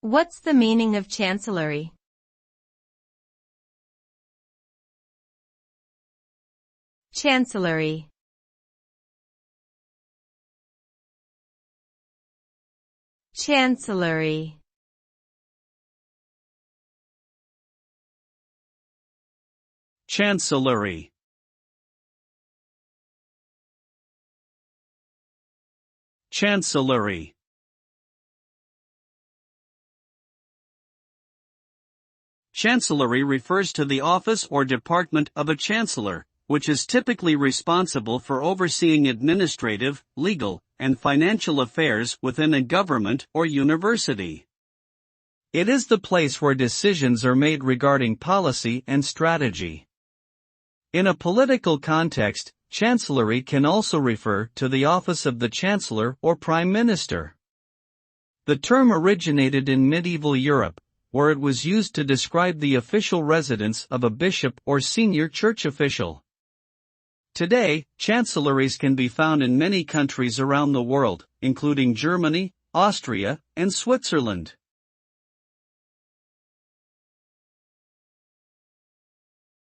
What's the meaning of chancellery? Chancellery. Chancellery. Chancellery. Chancellery. Chancellery refers to the office or department of a chancellor, which is typically responsible for overseeing administrative, legal, and financial affairs within a government or university. It is the place where decisions are made regarding policy and strategy. In a political context, chancellery can also refer to the office of the chancellor or prime minister. The term originated in medieval Europe, where it was used to describe the official residence of a bishop or senior church official. Today, chancelleries can be found in many countries around the world, including Germany, Austria, and Switzerland.